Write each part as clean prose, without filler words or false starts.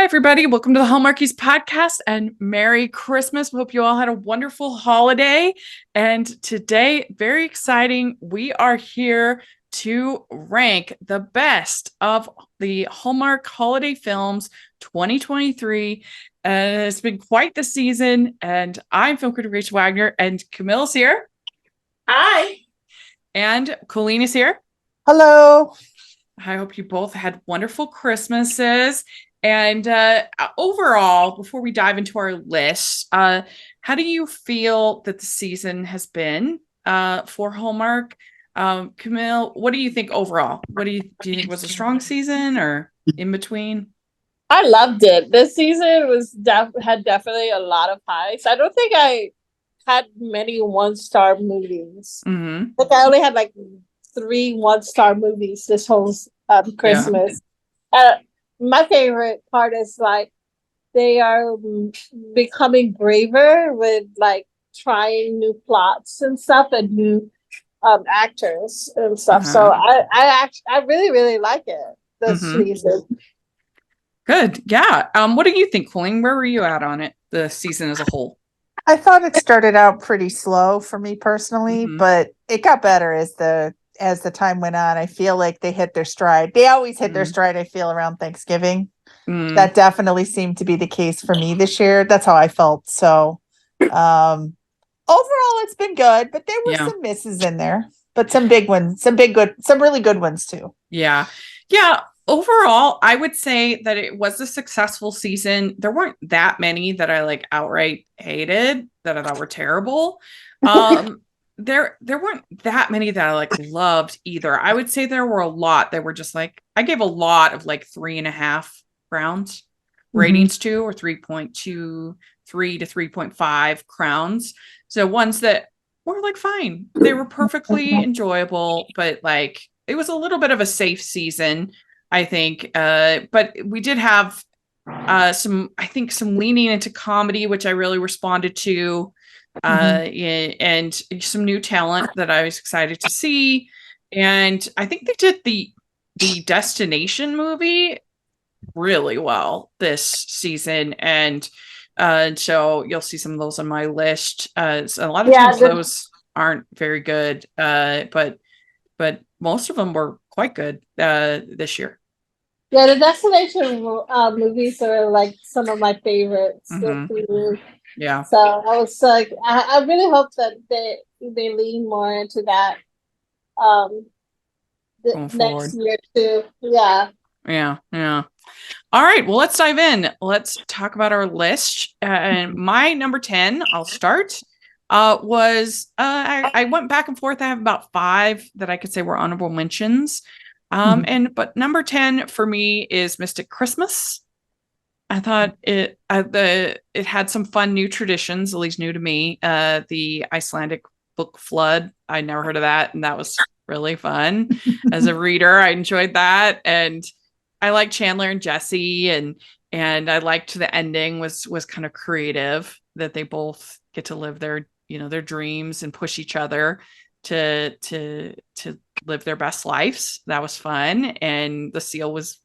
everybody. Welcome to the Hallmarkies podcast and Merry Christmas. We hope you all had a wonderful holiday. And today, very exciting, we are here to rank the best of the Hallmark holiday films 2023. It's been quite the season, and I'm film critic Rachel Wagner, and Camille's here. Hi. And Colleen is here. Hello. I hope you both had wonderful Christmases. And overall, before we dive into our list, how do you feel that the season has been for Hallmark? Camille, what do you think overall? Do you think was a strong season or in between? I loved it. This season had definitely a lot of highs. I don't think I had many one-star movies. Mm-hmm. Like I only had like 3 one-star movies this whole Christmas. Yeah. My favorite part is like they are becoming braver with like trying new plots and stuff and new actors and stuff. Uh-huh. So I really like it this season. Good. Yeah. What do you think, Colleen? Where were you at on it, the season as a whole? I thought it started out pretty slow for me personally, but it got better as the time went on. I feel like they hit their stride. They always hit their stride, I feel, around Thanksgiving. That definitely seemed to be the case for me this year. That's how I felt. So overall it's been good, but there were some misses in there. But some big ones, some really good ones too. Yeah. Yeah. Overall, I would say that it was a successful season. There weren't that many that I like outright hated that I thought were terrible. There weren't that many that I like loved either. I would say there were a lot that were just like, I gave a lot of like 3.5 crowns ratings to, or 3.23 to 3.5 crowns. So ones that were like fine. They were perfectly enjoyable, but like it was a little bit of a safe season, I think. But we did have some leaning into comedy, which I really responded to. And some new talent that I was excited to see. And I think they did the Destination movie really well this season. And so you'll see some of those on my list. So a lot of times those aren't very good, but most of them were quite good this year. Yeah, the Destination movies are like some of my favorites. Yeah. So I was like, I really hope that they lean more into that next year too. Yeah. Yeah. All right. Well, let's dive in. Let's talk about our list. And my number 10, I'll start, was I went back and forth. I have about 5 that I could say were honorable mentions. But number 10 for me is Mystic Christmas. I thought it had some fun new traditions, at least new to me. The Icelandic book Flood, I'd never heard of that, and that was really fun. As a reader, I enjoyed that, and I liked Chandler and Jesse, and I liked the ending was kind of creative, that they both get to live their dreams and push each other to live their best lives. That was fun, and the seal was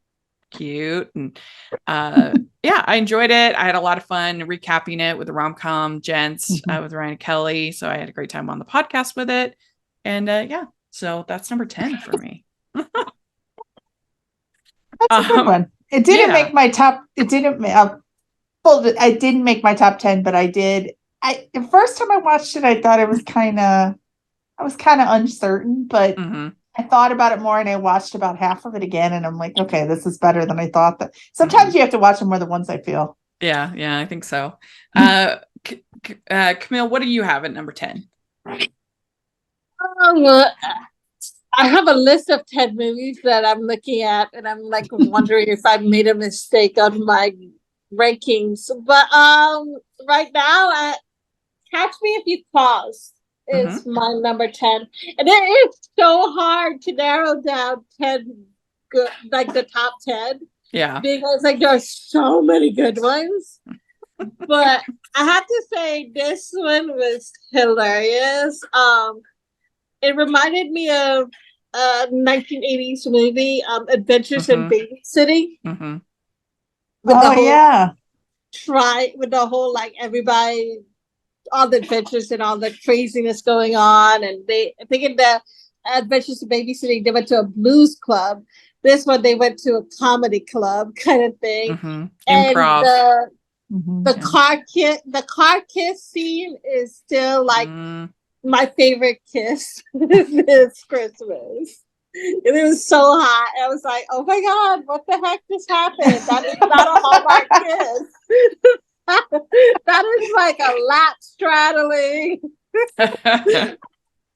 cute, and I enjoyed it. I had a lot of fun recapping it with the rom-com gents with Ryan and Kelly, so I had a great time on the podcast with it. And so that's number 10 for me. That's a good one. It didn't make my top. It didn't. I didn't make my top 10, but I did. The first time I watched it, I thought it was kind of uncertain, but I thought about it more, and I watched about half of it again, and I'm like, okay, this is better than I thought. That sometimes you have to watch them more than once, I feel. Yeah, I think so. Camille, what do you have at number 10? I have a list of 10 movies that I'm looking at, and I'm like wondering if I made a mistake on my rankings. But right now, Catch Me If You Pause is my number 10, and it is so hard to narrow down 10 good, like the top 10. Yeah, because like there are so many good ones. But I have to say this one was hilarious. It reminded me of a 1980s movie, Adventures in Babysitting. with the whole yeah. with the whole like everybody, all the adventures and all the craziness going on. And I think in the Adventures of Babysitting, they went to a blues club. This one, they went to a comedy club kind of thing. Mm-hmm. And Improv. the car kiss scene is still like my favorite kiss this Christmas. And it was so hot. I was like, oh my God, what the heck just happened? That is not a Hallmark kiss. That is like a lap straddling.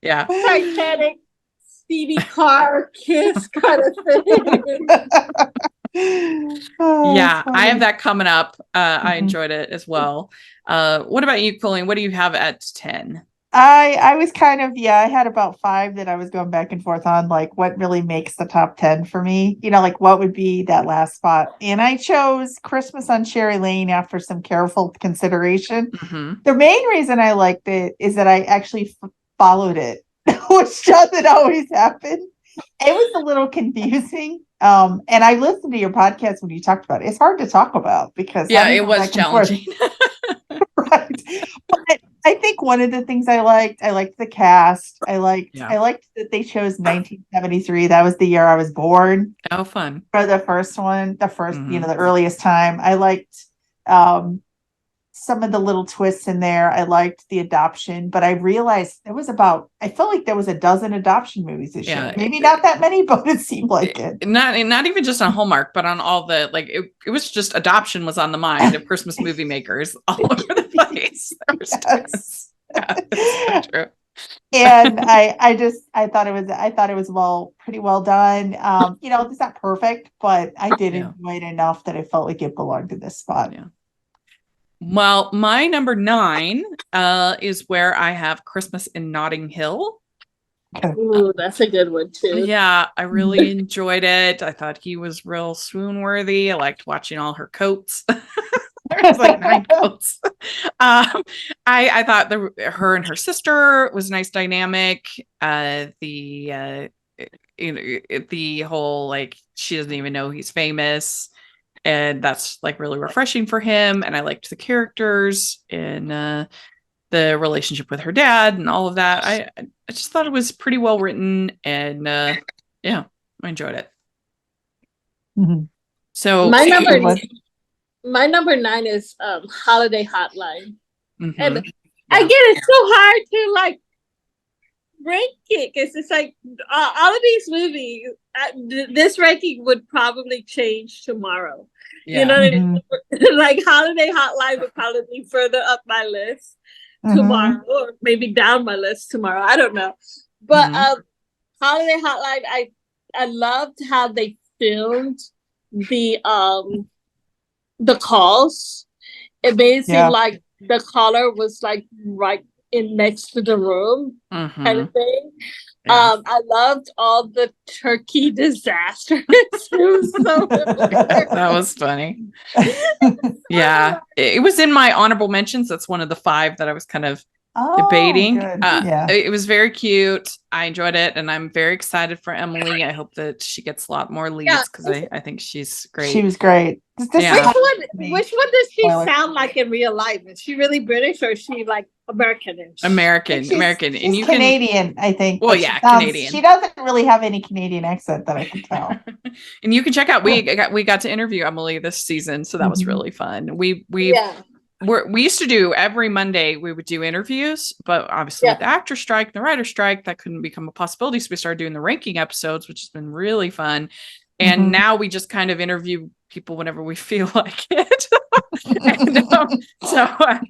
Yeah. Titanic steamy car kiss kind of thing. Yeah, I have that coming up. I enjoyed it as well. What about you, Colleen? What do you have at 10? I was kind of, I had about 5 that I was going back and forth on, like what really makes the top 10 for me, like what would be that last spot. And I chose Christmas on Cherry Lane after some careful consideration. The main reason I liked it is that I actually followed it, which doesn't always happen. It was a little confusing. And I listened to your podcast when you talked about it. It's hard to talk about because it was challenging. Right. But I think one of the things I liked the cast. I liked that they chose 1973. That was the year I was born. Oh, fun. For the first one, the earliest time. I liked some of the little twists in there. I liked the adoption, but I realized I felt like there was a dozen adoption movies this year. Maybe not that many, but it seemed like it. Not even just on Hallmark, but on all the, like, it was just adoption was on the mind of Christmas movie makers all over the place. Yes. So true. And I thought it was pretty well done. It's not perfect, but I did enjoy it enough that I felt like it belonged in this spot. Yeah. Well, my number 9 is where I have Christmas in Notting Hill. Ooh, that's a good one too. Yeah, I really enjoyed it. I thought he was real swoon worthy. I liked watching all her coats. There's like 9 coats. I thought her and her sister was a nice dynamic. The whole, like, she doesn't even know he's famous. And that's like really refreshing for him. And I liked the characters and the relationship with her dad and all of that. I just thought it was pretty well written. And I enjoyed it. So my number 9 is Holiday Hotline. And again, it's so hard to like rank it because it's like all of these movies, this ranking would probably change tomorrow. You know what I mean? Like Holiday Hotline would probably be further up my list tomorrow, or maybe down my list tomorrow. I don't know. But Holiday Hotline, I loved how they filmed the calls. It made it seem like the caller was like right in next to the room kind of thing. I loved all the turkey disasters. It was so that was funny. Yeah, it was in my honorable mentions. That's one of the 5 that I was kind of debating. It was very cute. I enjoyed it, and I'm very excited for Emily. I hope that she gets a lot more leads because I think she's great. She was great. Which one does she sound like in real life? Is she really British or is she like American-ish? American. And you Canadian, I think. Well, Canadian. She doesn't really have any Canadian accent that I can tell. And you can check out. We got to interview Emily this season, so that was really fun. We used to do every Monday. We would do interviews, but obviously with the actor strike, the writer strike, that couldn't become a possibility. So we started doing the ranking episodes, which has been really fun. And now we just kind of interview people whenever we feel like it. So I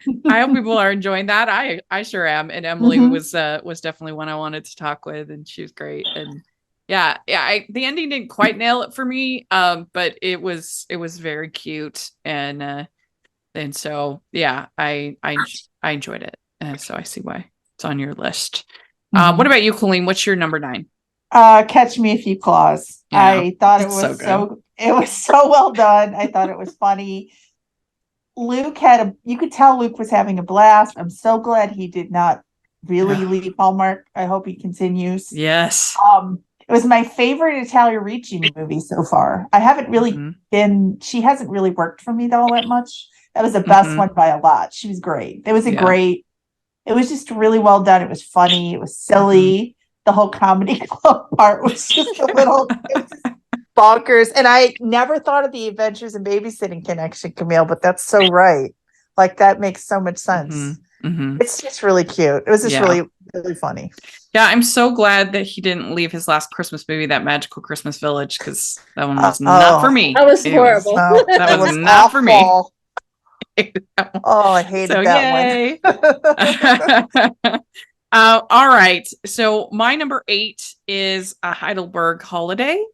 hope people are enjoying that. I sure am. And Emily was definitely one I wanted to talk with, and she was great. And the ending didn't quite nail it for me, but it was very cute, and so I enjoyed it. So I see why it's on your list. What about you, Colleen? What's your number 9? Catch Me If You Claus. I thought it was it was so well done. I thought it was funny. Luke you could tell Luke was having a blast. I'm so glad he did not really leave Hallmark. I hope he continues. Yes. It was my favorite Italia Ricci movie so far. I haven't really she hasn't really worked for me all that much. That was the best one by a lot. She was great. It was it was just really well done. It was funny. It was silly. The whole comedy club part was just a little bonkers. And I never thought of the Adventures in Babysitting connection, Camille, but that's so right. Like that makes so much sense. It's just really cute. It was just really, really funny. Yeah, I'm so glad that he didn't leave his last Christmas movie, That Magical Christmas Village, because that one was not for me. That was horrible. That was not for me. Oh, I hated that one. All right. So my number 8 is A Heidelberg Holiday.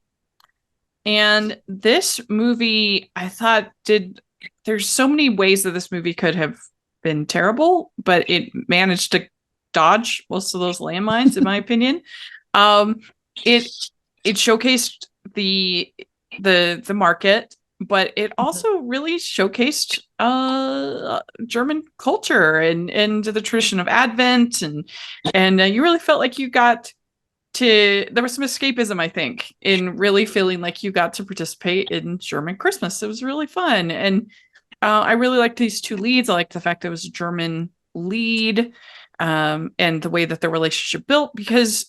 And this movie, I thought there's so many ways that this movie could have been terrible, but it managed to dodge most of those landmines, in my opinion. It showcased the market, but it also really showcased German culture and the tradition of Advent, and you really felt like you got to. There was some escapism, I think, in really feeling like you got to participate in German Christmas. It was really fun, and I really liked these two leads. I liked the fact that it was a German lead, and the way that their relationship built, because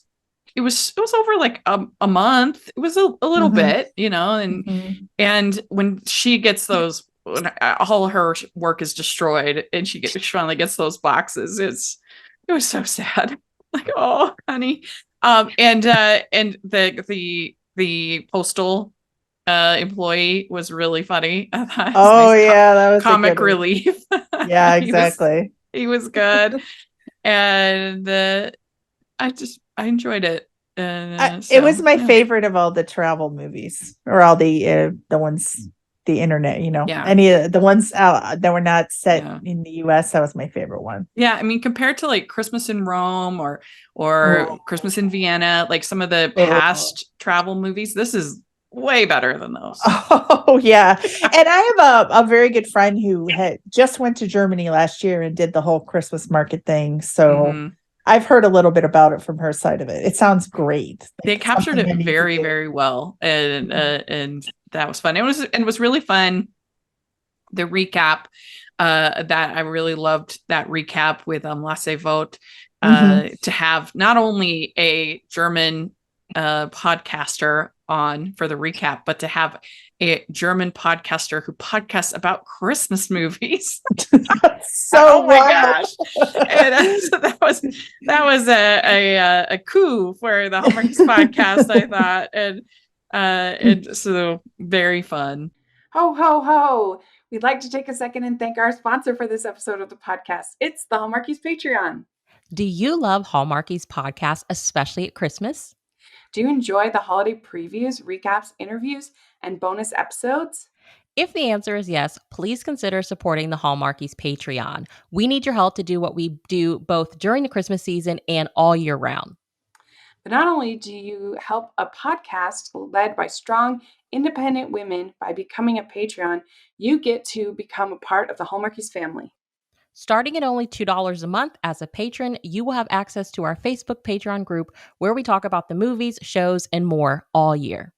it was over like a month. It was a little bit, and when she gets those, when all her work is destroyed and she finally gets those boxes, it was so sad. Like, oh, honey. And the postal employee was really funny. Oh nice that was comic relief. Yeah, exactly. He was good. And I enjoyed it. It was my favorite of all the travel movies, or all the ones, the internet, any of the ones that were not set in the US. That was my favorite one. Yeah, I mean, compared to like Christmas in Rome or Christmas in Vienna, like some of the past travel movies, this is way better than those. Oh yeah. And I have a very good friend who had just went to Germany last year and did the whole Christmas market thing. So I've heard a little bit about it from her side of it. It sounds great. They captured it very, very well, and that was fun. It was really fun. The recap, that I really loved that recap with Lasse Vogt, to have not only a German podcaster on for the recap, but to have a German podcaster who podcasts about Christmas movies. So oh my gosh. And so that was a coup for the Hallmarkies podcast, I thought. And so very fun. Ho, ho, ho. We'd like to take a second and thank our sponsor for this episode of the podcast. It's the Hallmarkies Patreon. Do you love Hallmarkies podcast, especially at Christmas? Do you enjoy the holiday previews, recaps, interviews, and bonus episodes? If the answer is yes, please consider supporting the Hallmarkies Patreon. We need your help to do what we do both during the Christmas season and all year round. But not only do you help a podcast led by strong, independent women by becoming a Patreon, you get to become a part of the Hallmarkies family. Starting at only $2 a month as a patron, you will have access to our Facebook Patreon group where we talk about the movies, shows, and more all year.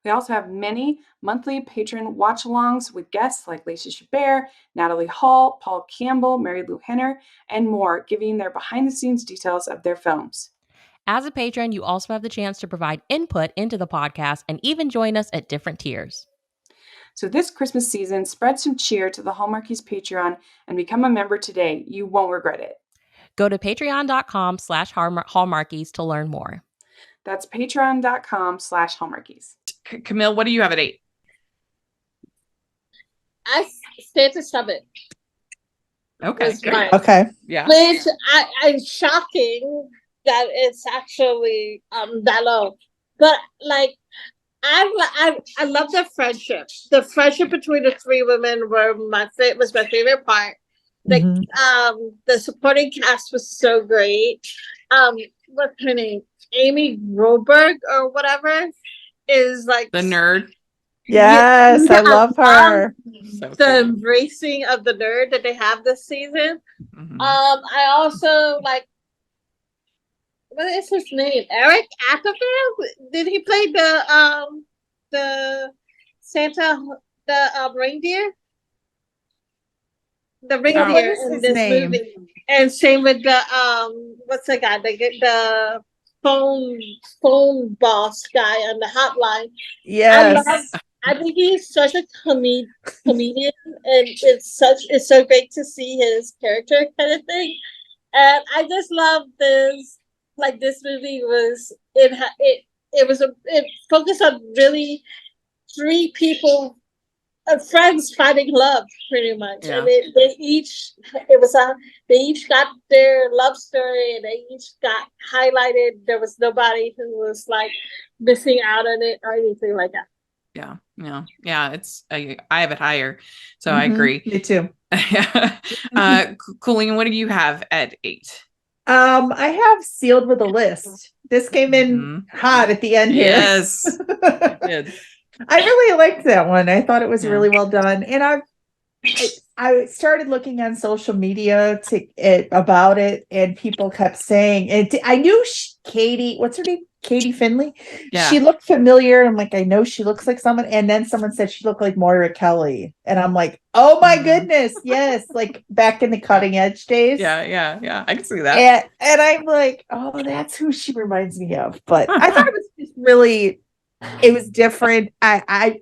We also have many monthly patron watch-alongs with guests like Lacey Chabert, Natalie Hall, Paul Campbell, Mary Lou Henner, and more, giving their behind-the-scenes details of their films. As a patron, you also have the chance to provide input into the podcast and even join us at different tiers. So this Christmas season, spread some cheer to the Hallmarkies Patreon and become a member today. You won't regret it. Go to patreon.com/Hallmarkies to learn more. That's patreon.com/Hallmarkies. Camille, what do you have at 8? I stayed to 7. Okay. Okay. Yeah. Which I'm shocking that it's actually that low. But like I love the friendship. The friendship between the three women was my favorite part. The supporting cast was so great. What's her name? Amy Groberg or whatever is like the nerd. Yes, I love her. The embracing of the nerd that they have this season. I also like what is his name? Eric Ackerfield? Did he play the Santa, the reindeer? The Yeah, what reindeer is in his this name? movie. And same with the what's the guy? The phone boss guy on the hotline. Yes. I think he's such a comedian, and it's so great to see his character kind of thing. And I just love this. Like this movie was it focused on really three people, friends finding love, pretty much. Yeah. And they each got their love story, and they each got highlighted. There was nobody who was like missing out on it or anything like that. Yeah. It's I have it higher, so I agree. Me too. Colleen, what do you have at 8? I have Sealed with a List. This came in hot at the end here. Yes, it did. I really liked that one. I thought it was really well done, and I started looking on social media about it, and people kept saying, and I knew Katie, what's her name? Katie Finley. Yeah. She looked familiar. I'm like, I know she looks like someone. And then someone said she looked like Moira Kelly. And I'm like, oh my goodness. Yes. Like back in the Cutting Edge days. Yeah. I can see that. And I'm like, oh, that's who she reminds me of. But I thought it was just really, it was different. I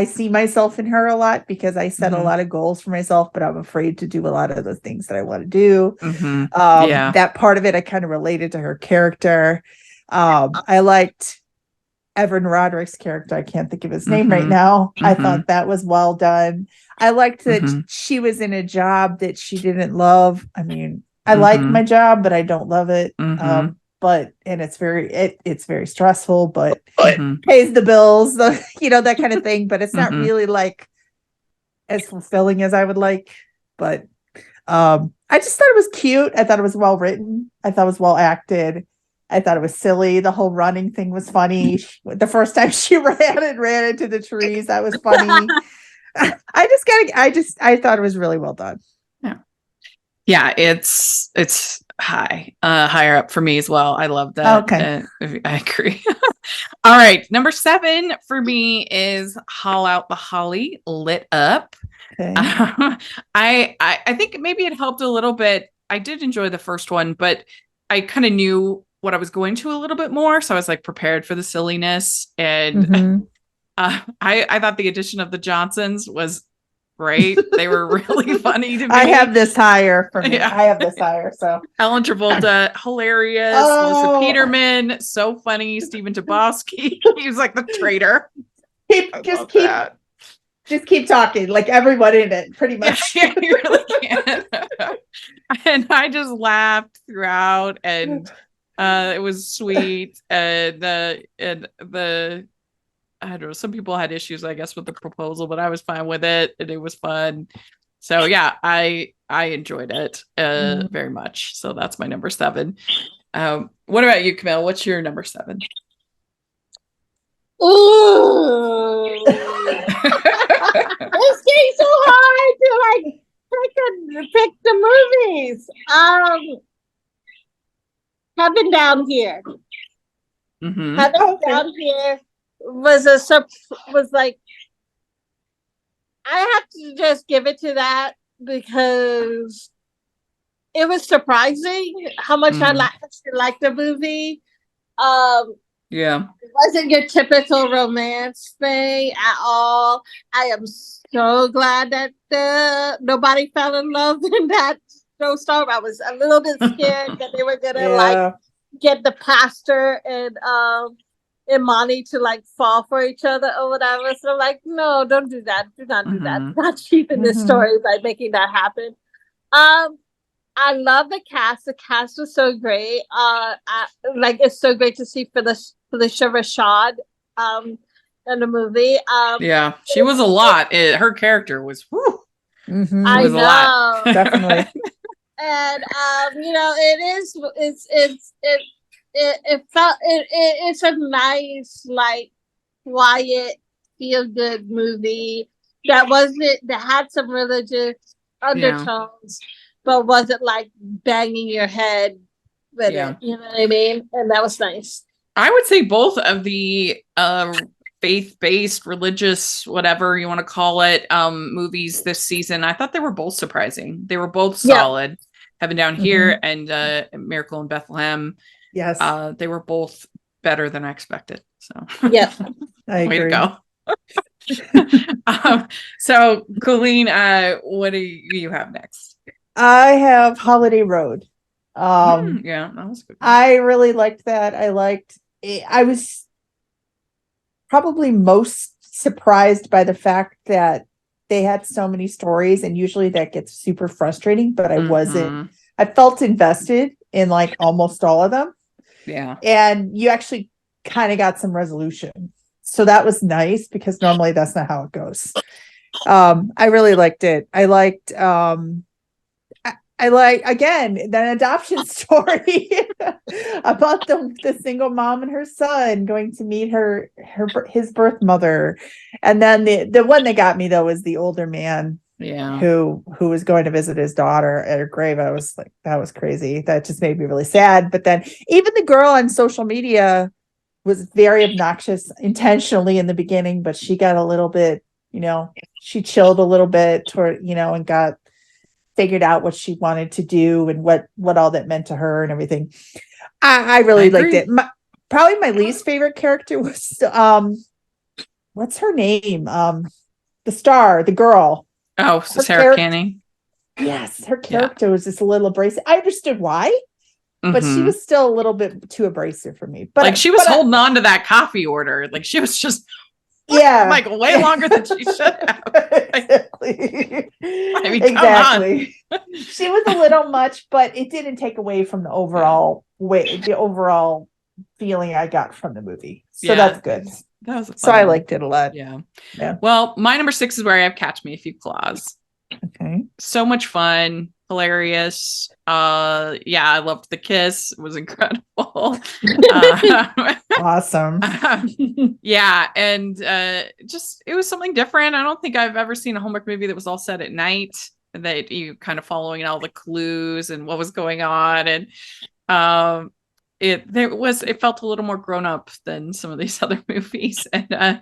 see myself in her a lot because I set a lot of goals for myself, but I'm afraid to do a lot of the things that I want to do. That part of it, I kind of related to her character. I liked Evan Roderick's character. I can't think of his name right now. I thought that was well done. I liked that she was in a job that she didn't love. I mean, I like my job, but I don't love it. And it's very stressful, but pays the bills, that kind of thing. But it's not really like as fulfilling as I would like. But I just thought it was cute. I thought it was well written. I thought it was well acted. I thought it was silly. The whole running thing was funny. The first time she ran into the trees, that was funny. I thought it was really well done. Yeah, it's higher up for me as well. I love that. Okay. I agree. All right, number 7 for me is Haul Out the Holly, Lit Up. Okay. I think maybe it helped a little bit. I did enjoy the first one, but I kind of knew what I was going to a little bit more, so I was like prepared for the silliness. And I thought the addition of the Johnsons was great. They were really funny to me. I have this higher for me. I have this higher. So Ellen Travolta, hilarious. Melissa Peterman, so funny. Stephen Tobolsky, he was like the traitor. Just keep talking, like everyone in it, pretty much. Yeah, you really can. And I just laughed throughout, and it was sweet. And the I don't know, some people had issues, I guess, with the proposal, but I was fine with it, and it was fun. So yeah, I enjoyed it very much. So that's my number 7. What about you, Camille? What's your number 7? Ooh. It's getting so hard to pick the movies. Heaven Down Here. Heaven Down Here was like, I have to just give it to that because it was surprising how much I liked the movie. It wasn't your typical romance thing at all. I am so glad that nobody fell in love in that snowstorm. I was a little bit scared that they were gonna get the pastor and Imani to like fall for each other or whatever. So I'm like, no, don't do that. Do not do that. Do not cheapen this story by making that happen. I love the cast. The cast was so great. It's so great to see Felicia Rashad in the movie. She was a lot. Her character was I know. A lot. Definitely. And it's a nice, like, quiet, feel good movie that had some religious undertones, but wasn't like banging your head with Yeah. it. You know what I mean? And that was nice. I would say both of the faith-based, religious, whatever you want to call it, movies this season, I thought they were both surprising. They were both solid. Heaven Down Here and Miracle in Bethlehem. Yes. They were both better than I expected. So Yeah. I way to agree. go. So Colleen, what do you have next? I have Holiday Road. Yeah, that was good. I really liked that. I was probably most surprised by the fact that they had so many stories, and usually that gets super frustrating, but I felt invested in like almost all of them. Yeah. And you actually kind of got some resolution. So that was nice, because normally that's not how it goes. I really liked it. I liked I like, again, the adoption story about the single mom and her son going to meet his birth mother. And then the one that got me though was the older man who was going to visit his daughter at her grave. I was like, that was crazy. That just made me really sad. But then even the girl on social media was very obnoxious intentionally in the beginning, but she got a little bit, she chilled a little bit toward, and got figured out what she wanted to do and what all that meant to her and everything. I really liked it. Probably my least favorite character was what's her name? The star, the girl. Oh, Sarah Canning. Yes, her character was just a little abrasive. I understood why, but she was still a little bit too abrasive for me. But like she was holding on to that coffee order. Like she was just like way longer than she should have. Exactly. I mean, exactly. She was a little much, but it didn't take away from the overall feeling I got from the movie. So that's good. That was so I liked it a lot. Yeah. Well, my number 6 is where I have Catch Me If You Claws. Okay. So much fun, hilarious. I loved the kiss. It was incredible. Awesome. And just it was something different. I don't think I've ever seen a Hallmark movie that was all set at night, that you kind of following all the clues and what was going on, and it felt a little more grown up than some of these other movies, and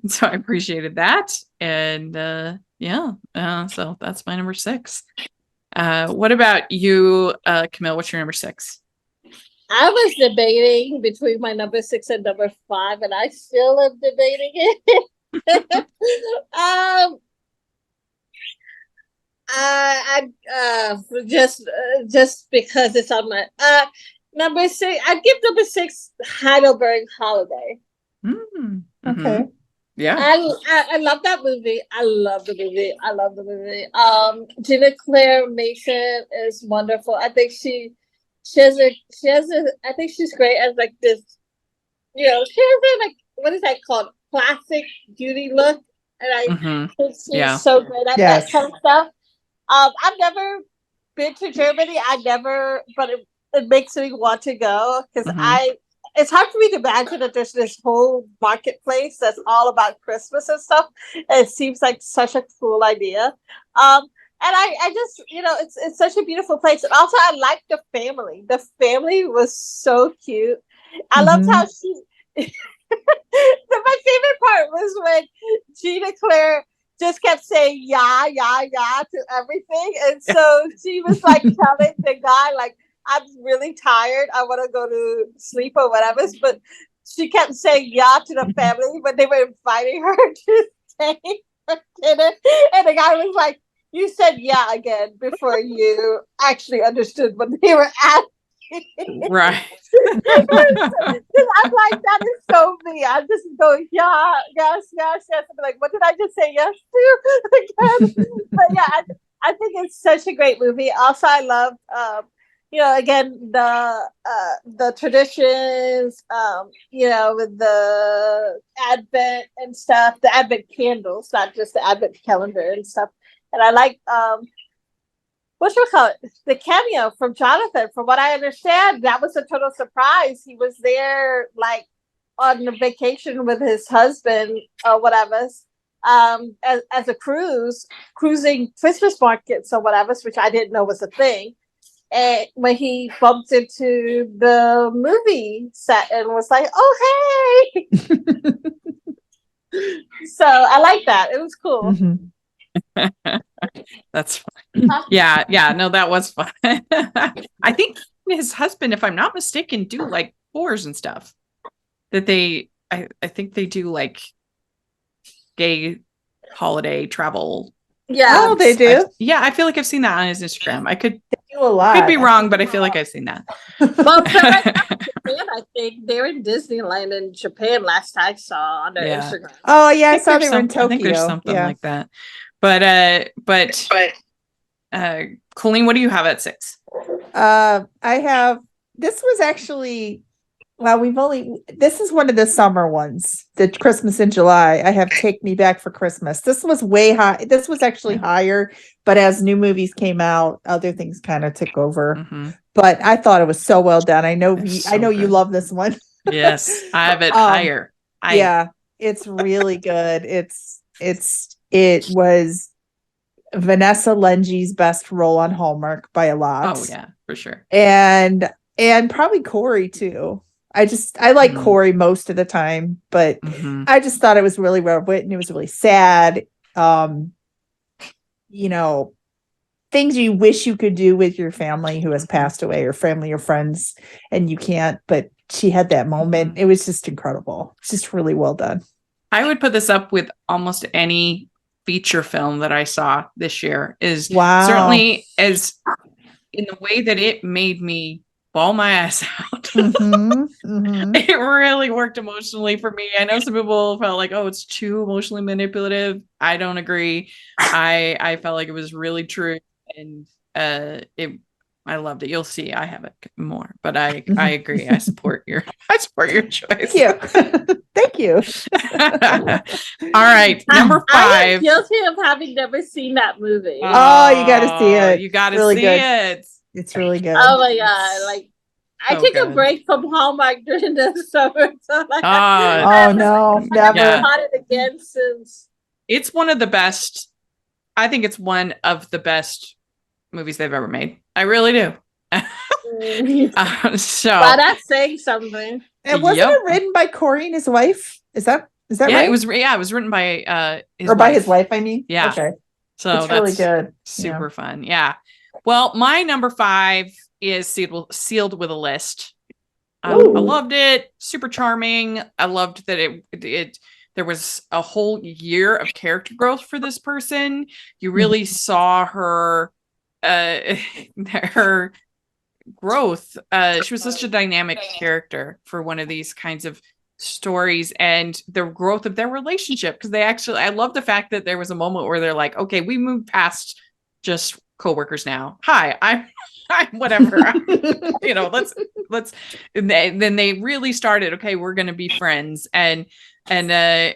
so I appreciated that. And so that's my number 6. What about you, Camille? What's your number 6? I was debating between my number 6 and number 5, and I still am debating it. Just because it's on my number 6, I'd give number 6 Heidelberg Holiday. Okay. Yeah. I love that movie. I love the movie. Gina Claire Mason is wonderful. I think she has a I think she's great as like this, she has a like, what is that called? Classic beauty look. And I think she's so great at that kind of stuff. I've never been to Germany. But it makes me want to go, because it's hard for me to imagine that there's this whole marketplace that's all about Christmas and stuff. It seems like such a cool idea. And I just, it's such a beautiful place. And also I like the family. The family was so cute. I loved how my favorite part was when Gina Claire just kept saying yeah to everything. And so she was like telling the guy, like, I'm really tired, I want to go to sleep or whatever. But she kept saying yeah to the family when they were inviting her to stay for dinner. And the guy was like, you said yeah again before you actually understood what they were asking. Right. I'm like, that is so me. I just go, yeah, yes. And be like, what did I just say yes to? But yeah, I think it's such a great movie. Also, I love, again, the traditions, with the Advent and stuff, the Advent candles, not just the Advent calendar and stuff. And I like, the cameo from Jonathan. From what I understand, that was a total surprise. He was there, like, on a vacation with his husband or whatever, as a cruising Christmas markets or whatever, which I didn't know was a thing. when he bumped into the movie set and was like, "Oh, hey!" So I like that. It was cool. That's fun. Yeah. No, that was fun. I think his husband, if I'm not mistaken, do like tours and stuff. That I think they do like gay holiday travel. Yeah. Oh, they do? I feel like I've seen that on his Instagram. I could do a lot. be wrong, but I feel like I've seen that. Well, Japan, I think they're in Disneyland in Japan last I saw on their Instagram. Oh yeah, I saw they were in Tokyo. I think there's something like that. But Colleen, what do you have at 6? I have, this was actually, well, this is one of the summer ones, the Christmas in July. I have Take Me Back for Christmas. This was way high. This was actually higher, but as new movies came out, other things kind of took over. But I thought it was so well done. I know you love this one. Yes, I have it higher. Yeah, it's really good. It was Vanessa Lengy's best role on Hallmark by a lot. Oh yeah, for sure. And probably Corey too. I like Corey most of the time, but I just thought it was really well written. It was really sad. Things you wish you could do with your family who has passed away, or family or friends, and you can't, but she had that moment. It was just incredible. It's just really well done. I would put this up with almost any feature film that I saw this year. Is certainly as in the way that it made me bawl my ass out. It really worked emotionally for me. I know some people felt like, oh, it's too emotionally manipulative. I don't agree. I felt like it was really true, and I loved it. You'll see, I have it more, but I agree. I support your choice. Thank you. All right, number 5. I am guilty of having never seen that movie. Oh, you got to see it. You got to really see good. it. It's really good. Oh my god! Like I take a break from Hallmark during the summer. So no, never. I haven't caught it again since. It's one of the best. I think it's one of the best movies they've ever made. I really do. So well, that's saying something. And wasn't it written by Corey and his wife? Is that right? It was written by his wife, I mean. Yeah. Okay. So it's really good. Super fun. Yeah. Well, my number 5 is Sealed with a List. I loved it. Super charming. I loved that there was a whole year of character growth for this person. You really saw her growth. She was such a dynamic character for one of these kinds of stories, and the growth of their relationship, because I love the fact that there was a moment where they're like, okay, we moved past just coworkers now. Hi, I'm whatever. let's and then they really started, okay, we're gonna be friends, and I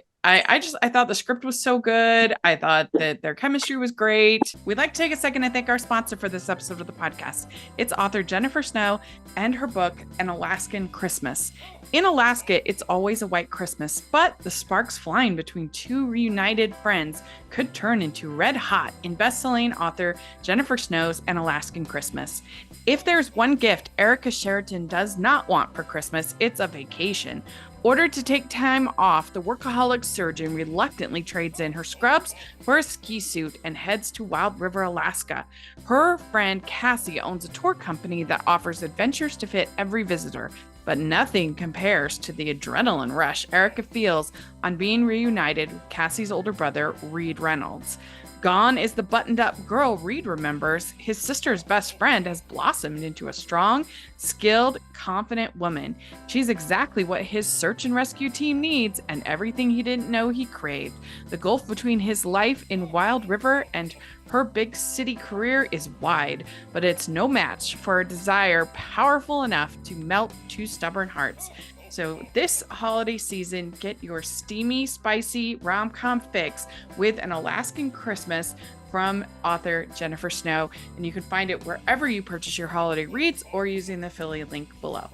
thought the script was so good. I thought that their chemistry was great. We'd like to take a second and thank our sponsor for this episode of the podcast. It's author Jennifer Snow and her book, An Alaskan Christmas. In Alaska, it's always a white Christmas, but the sparks flying between two reunited friends could turn into red hot in best-selling author Jennifer Snow's An Alaskan Christmas. If there's one gift Erica Sheraton does not want for Christmas, it's a vacation. Ordered to take time off, the workaholic surgeon reluctantly trades in her scrubs for a ski suit and heads to Wild River, Alaska. Her friend Cassie owns a tour company that offers adventures to fit every visitor, but nothing compares to the adrenaline rush Erica feels on being reunited with Cassie's older brother, Reed Reynolds. Gone is the buttoned-up girl Reed remembers. His sister's best friend has blossomed into a strong, skilled, confident woman. She's exactly what his search and rescue team needs, and everything he didn't know he craved. The gulf between his life in Wild River and her big city career is wide, but it's no match for a desire powerful enough to melt two stubborn hearts. So this holiday season, get your steamy, spicy rom-com fix with An Alaskan Christmas from author Jennifer Snow. And you can find it wherever you purchase your holiday reads or using the affiliate link below.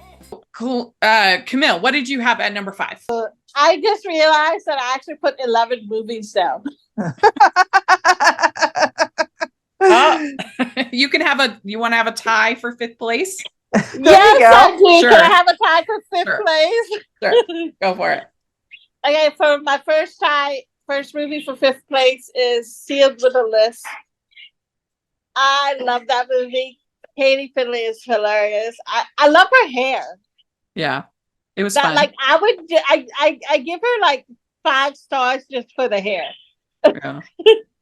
Cool. Camille, what did you have at number 5? I just realized that I actually put 11 movies down. You want to have a tie for 5th place? Yes, I do. Sure. Can I have a tie for 5th Sure. place? Sure. Go for it. Okay, for my first movie for 5th place is Sealed with a List. I love that movie. Katie Finley is hilarious. I love her hair. Yeah. It was That fun. like I give her like 5 stars just for the hair. Yeah.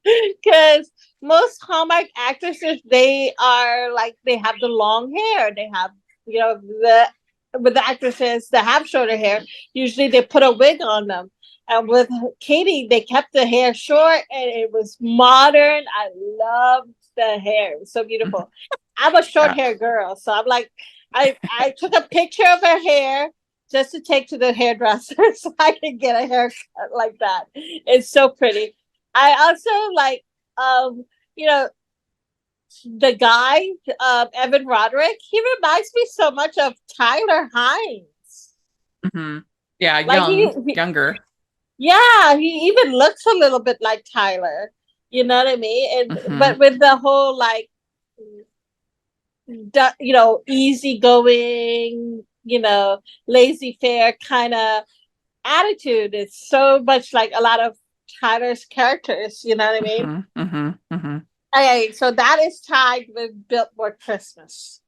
Because most Hallmark actresses, they are like, they have the long hair. They have, with the actresses that have shorter hair, usually they put a wig on them. And with Katie, they kept the hair short and it was modern. I loved the hair. It was so beautiful. I'm a short hair girl. So I'm like, I took a picture of her hair just to take to the hairdresser so I could get a haircut like that. It's so pretty. I also like, the guy, Evan Roderick. He reminds me so much of Tyler Hines. Mm-hmm. Yeah, like younger. Yeah, he even looks a little bit like Tyler. You know what I mean? And but with the whole like, easygoing, laissez-faire kind of attitude. It's so much like a lot of Tyler's characters. You know what I mean? Okay, so that is tied with Biltmore Christmas.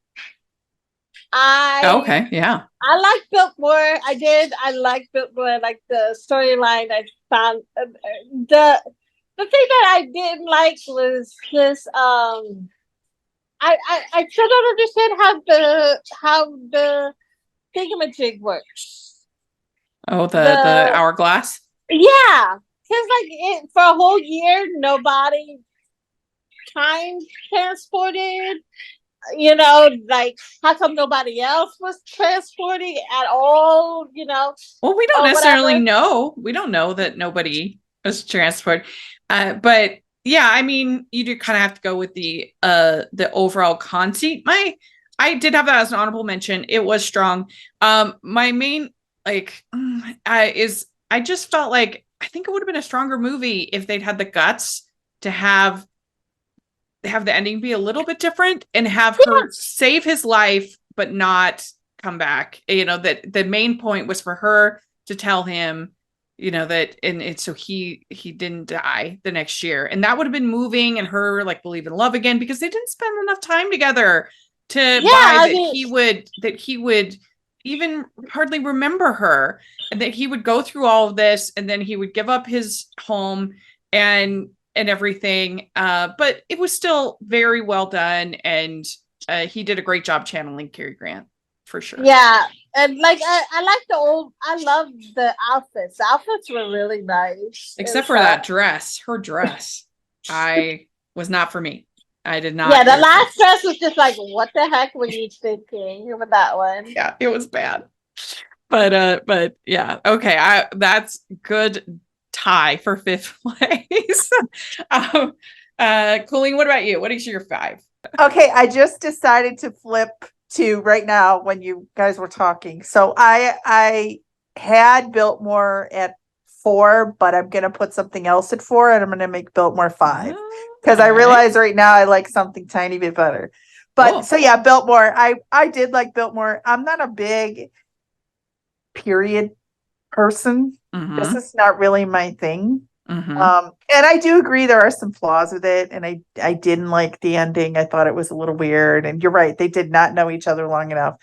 Okay, yeah. I like Biltmore. I like Biltmore. Like the storyline I found. The thing that I didn't like was this. I still don't understand how the thingamajig works. Oh, the hourglass. Yeah, because like for a whole year, nobody time transported. Like how come nobody else was transporting at all? Well, we don't necessarily know. We don't know that nobody was transported, but yeah, I mean, you do kind of have to go with the overall conceit. I did have that as an honorable mention. It was strong. My main I just felt like I think it would have been a stronger movie if they'd had the guts to have the ending be a little bit different and have her save his life but not come back. That the main point was for her to tell him, that and so he didn't die the next year, and that would have been moving, and her like believe in love again, because they didn't spend enough time together to buy that he would even hardly remember her, and that he would go through all of this and then he would give up his home and everything. But it was still very well done, and he did a great job channeling Cary Grant for sure. Yeah, and like I love the outfits. The outfits were really nice, except for that dress. Her dress, was not for me. I did not. Yeah, the last dress was just like, what the heck were you thinking with that one? Yeah, it was bad. But yeah, okay. That's good. Tie for 5th place. Colleen, what about you? What is your 5? Okay, I just decided to flip to right now when you guys were talking. So I had Biltmore at 4, but I'm gonna put something else at 4, and I'm gonna make Biltmore 5 because I realize right now I like something tiny bit better. But So yeah, Biltmore. I did like Biltmore. I'm not a big period person. This is not really my thing. And I do agree there are some flaws with it, and I didn't like the ending. I thought it was a little weird, and you're right, they did not know each other long enough,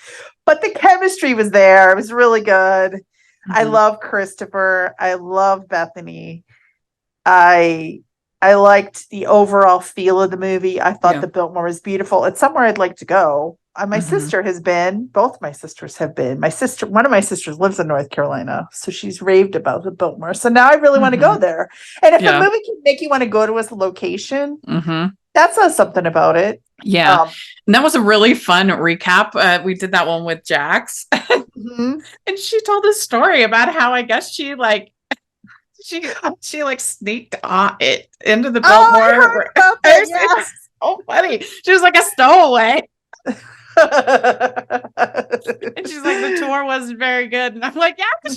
but the chemistry was there. It was really good. I love Christopher. I love Bethany. I liked the overall feel of the movie. I thought the Biltmore was beautiful. It's somewhere I'd like to go. My sister has been. Both my sisters have been. One of my sisters lives in North Carolina, so she's raved about the Biltmore. So now I really want to go there. And if a movie can make you want to go to a location, that says something about it. Yeah, and that was a really fun recap. We did that one with Jax, and she told this story about how I guess she sneaked it into the Biltmore. It's so funny. She was like a stowaway. And she's like, the tour wasn't very good, and I'm like, yeah,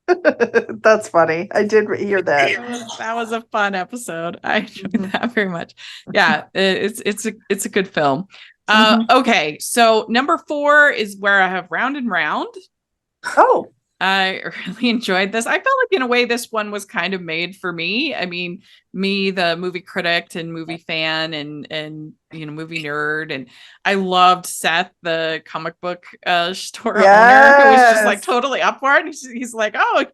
That's funny. I did hear that. That was a fun episode. I enjoyed that very much. Yeah, it's a good film. Okay, so number 4 is Where I Have Round and Round. Oh, I really enjoyed this. I felt like in a way this one was kind of made for me. I mean, me, the movie critic and movie fan and movie nerd, and I loved Seth, the comic book store owner, who was just like totally up for it. He's like, "Oh,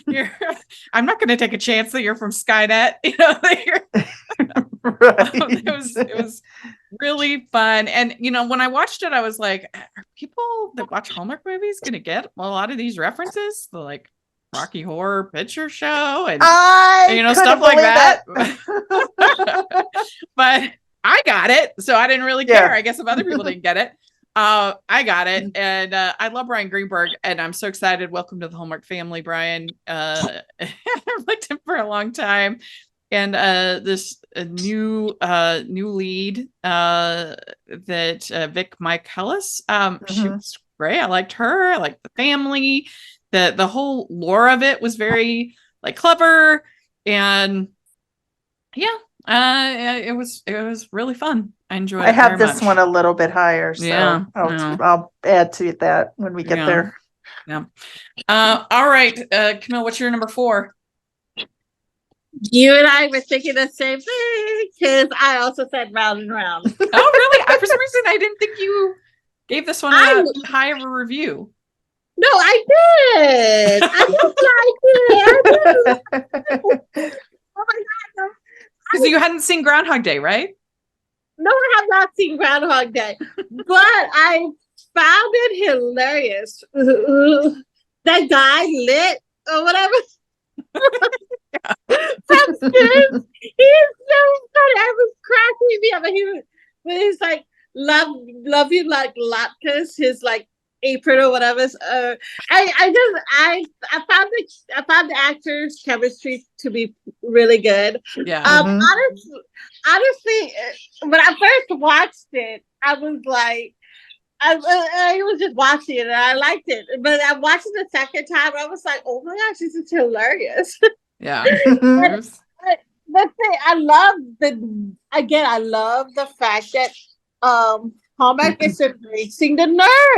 you're I'm not going to take a chance that you're from Skynet." right. It was really fun. And when I watched it, I was like, are people that watch Hallmark movies gonna get a lot of these references, the like Rocky Horror Picture Show and stuff like that? But I got it, so I didn't really care. I guess if other people didn't get it, I got it. And I love Brian Greenberg, and I'm so excited. Welcome to the Hallmark family, Brian. I've liked him for a long time. And this new lead that Vic Michaelis, she was great. I liked her. I liked the family. The whole lore of it was very like clever, and it was really fun. I enjoyed it. I have this one a little bit higher, so I'll add to that when we get there. Yeah. All right, Camille, what's your number 4? You and I were thinking the same thing because I also said Round and Round. Oh, really? For some reason, I didn't think you gave this one a high of a review. No, I did. I just liked it. Oh my God. Because you hadn't seen Groundhog Day, right? No, I have not seen Groundhog Day, but I found it hilarious. That guy lit or whatever. He's so funny. I was cracking me up. When he's like, love you like latkes, his like apron or whatever. I found the actors' chemistry to be really good. Yeah. Honestly, when I first watched it, I was like, I was just watching it and I liked it. But I watched it the second time, I was like, oh my gosh, this is hilarious. Yeah. But I love the fact that Hallmark is embracing the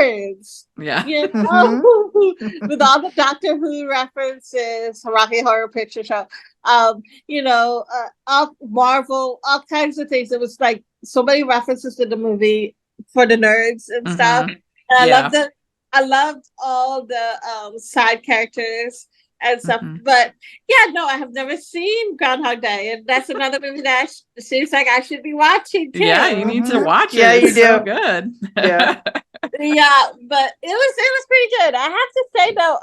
nerds. Yeah. With all the Doctor Who references, Rocky Horror Picture Show, all Marvel, all kinds of things. It was like so many references to the movie for the nerds and stuff. And I loved all the side characters and stuff. But I have never seen Groundhog Day, and that's another movie that seems like I should be watching too. Yeah, you need to watch it. Yeah, you do. So good. Yeah, but it was pretty good. I have to say though,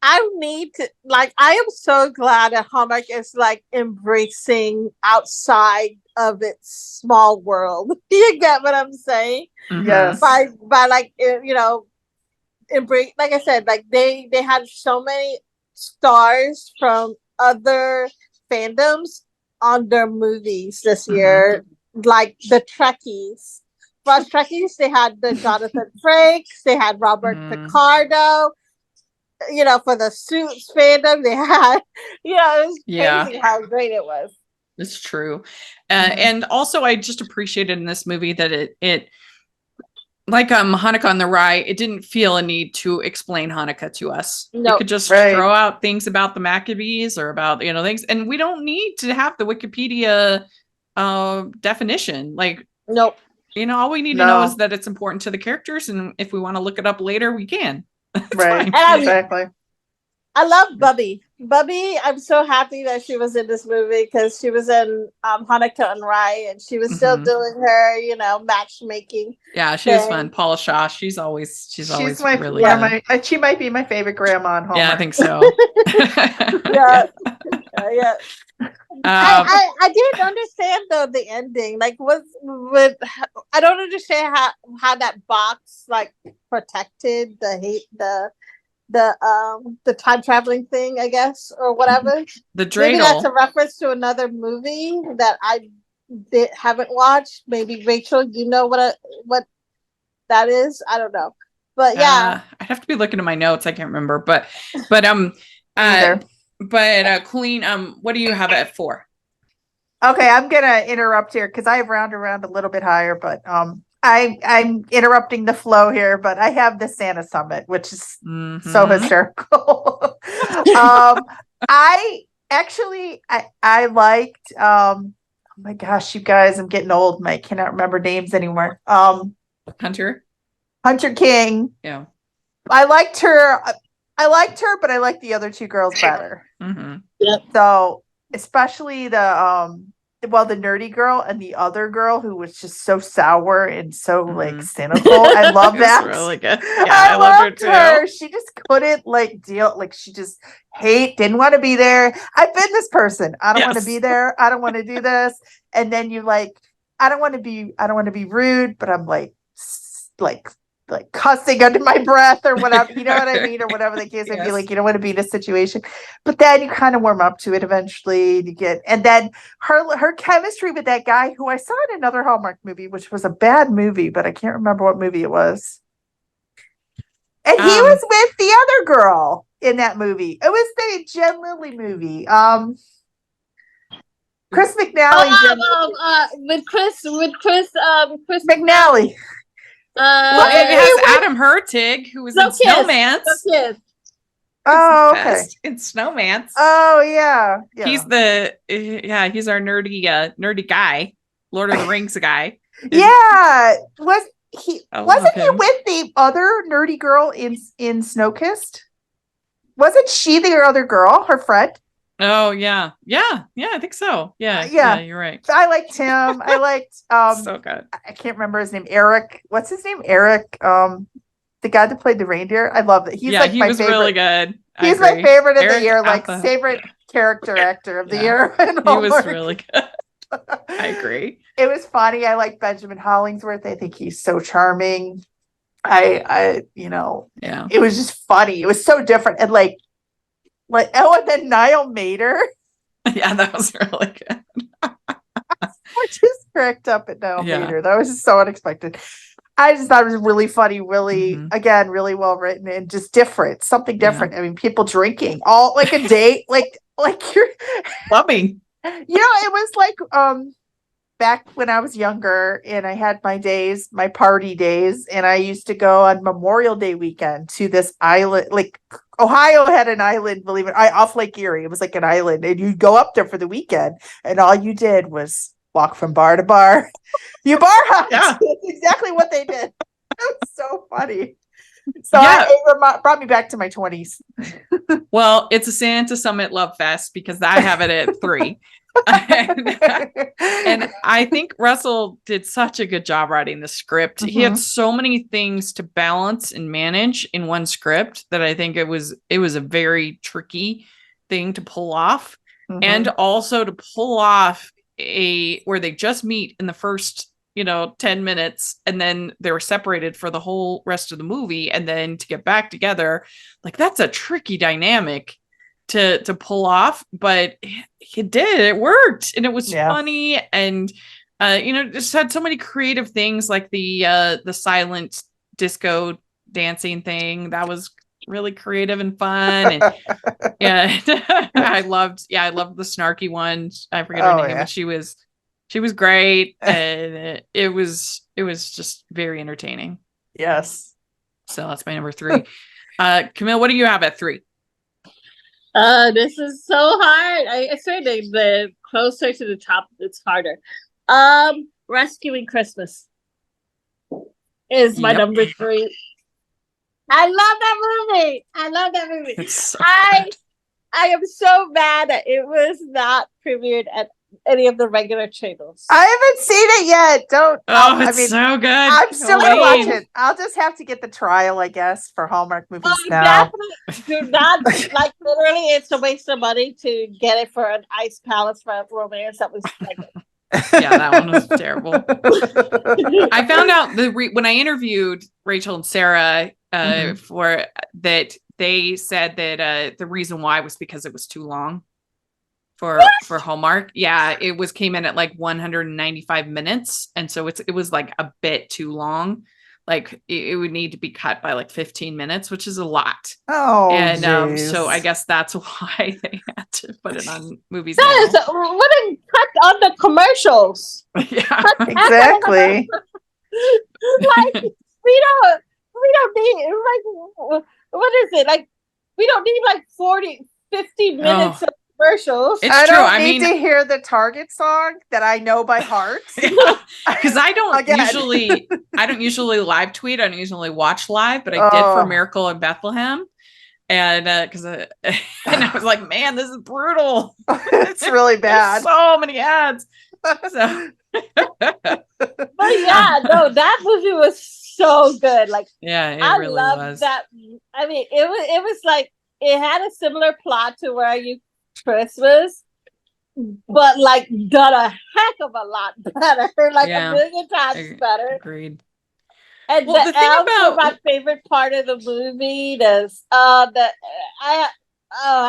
I am so glad that Hallmark is like embracing outside of its small world. You get what I'm saying? Yes. By like embrace, like I said, like they had so many stars from other fandoms on their movies this year, like the Trekkies. For Trekkies, they had the Jonathan Frakes, they had Robert Picardo. For the Suits fandom, they had, it was crazy how great it was. It's true. And also I just appreciated in this movie that it like Hanukkah on the Rye, it didn't feel a need to explain Hanukkah to us. No, it could just throw out things about the Maccabees or about, things. And we don't need to have the Wikipedia definition. Like, nope. All we need to know is that it's important to the characters. And if we want to look it up later, we can. Right. Exactly. I love Bubby. Bubby, I'm so happy that she was in this movie because she was in Hanukkah and Rye, and she was still doing her, matchmaking. Yeah, she was fun. Paula Shaw, she's always really good. She might be my favorite grandma on Hallmark. Yeah, I think so. Yeah. I didn't understand though the ending. Like, I don't understand how that box like protected the time traveling thing, I guess, or whatever. The dreidel. Maybe that's a reference to another movie that I haven't watched. Maybe Rachel, you know what that is? I don't know. But yeah. I'd have to be looking at my notes. I can't remember, but Colleen, what do you have at 4? Okay, I'm gonna interrupt here because I have round around a little bit higher, but I'm interrupting the flow here, but I have the Santa Summit, which is so hysterical. I actually I liked oh my gosh, you guys, I'm getting old. I cannot remember names anymore. Hunter King. Yeah. I liked her, but I liked the other two girls better. Yep. So especially the nerdy girl and the other girl who was just so sour and so like cynical. I love that. Really good. Yeah, I loved her. Too. She just couldn't deal. She just didn't want to be there. I've been this person. I don't want to be there. I don't want to do this. And then you I don't want to be rude, but I'm like cussing under my breath or whatever, you know what I mean? Or whatever the case may be, you don't want to be in a situation, but then you kind of warm up to it eventually. And then her chemistry with that guy who I saw in another Hallmark movie, which was a bad movie, but I can't remember what movie it was. And he was with the other girl in that movie. It was the Jen Lilly movie. Chris McNally. With Chris McNally. Well, it has Adam Hertig, who was in Snowman's. Oh, okay. In Snowman's. Oh, yeah. He's he's our nerdy guy, Lord of the Rings guy. Yeah. Wasn't he with the other nerdy girl in Snowkissed? Wasn't she the other girl, her friend? Oh, yeah. I think so. Yeah, you're right. I liked him. I liked so good. I can't remember his name. Eric. What's his name? Eric. The guy that played the reindeer. I love that. He's my favorite. Really good. He's my favorite of the year, favorite character actor of the year. He was really good. I agree. It was funny. I like Benjamin Hollingsworth. I think he's so charming. It was just funny. It was so different. And and then Niall Mater. Yeah, that was really good. I just cracked up at Niall Mater. That was just so unexpected. I just thought it was really funny, really, again, really well written and just different, something different. I mean, people drinking all a date, like you're loving. It was back when I was younger and I had my party days, and I used to go on Memorial Day weekend to this island. Ohio had an island, believe it, off Lake Erie. It was like an island, and you'd go up there for the weekend, and all you did was walk from bar to bar. You bar hopped. Yeah. That's exactly what they did. It was so funny. So it brought me back to my 20s. Well, it's a Santa Summit Love Fest because I have it at 3. and I think Russell did such a good job writing the script. He had so many things to balance and manage in one script that I think it was a very tricky thing to pull off, and also to pull off where they just meet in the first 10 minutes and then they were separated for the whole rest of the movie, and then to get back together, that's a tricky dynamic to pull off, but it worked, and it was funny, and just had so many creative things, like the silent disco dancing thing that was really creative and fun, and I loved the snarky one. I forget her name, but she was great, and it was just very entertaining. Yes. So that's my number 3. Camille, what do you have at 3? This is so hard. I swear the closer to the top, it's harder. Rescuing Christmas is my number 3. I love that movie. So I am so mad that it was not premiered at any of the regular channels. I haven't seen it yet. So good. I'm still gonna watch it. I'll just have to get the trial, I guess, for Hallmark movies now. Do not literally. It's a waste of money to get it for an Ice Palace for romance. That was yeah, that one was terrible. I found out when I interviewed Rachel and Sarah for that, they said that the reason why was because it was too long for Hallmark. Yeah, it came in at 195 minutes, and so it was a bit too long. like it would need to be cut by like 15 minutes, which is a lot. Oh, And so I jeez. guess that's why they had to put it on movies Yes, now. what a cut on the commercials. Yeah. Exactly. Like we don't need like what is it? Like we don't need like 50 minutes of commercials. It's I true. don't I need mean, to hear the Target song that I know by heart. because I don't Again. usually live tweet. I don't usually watch live, but I did for Miracle in Bethlehem. And because and I was like, man, this is brutal. It's really bad. So many ads. So. But yeah, no, that movie was so good. Like, yeah, it I really love was. that. I mean, it was like it had a similar plot to Where Are You Christmas, but like done a heck of a lot better, like a million times better. Agreed. And well, the elves were my favorite part of the movie. I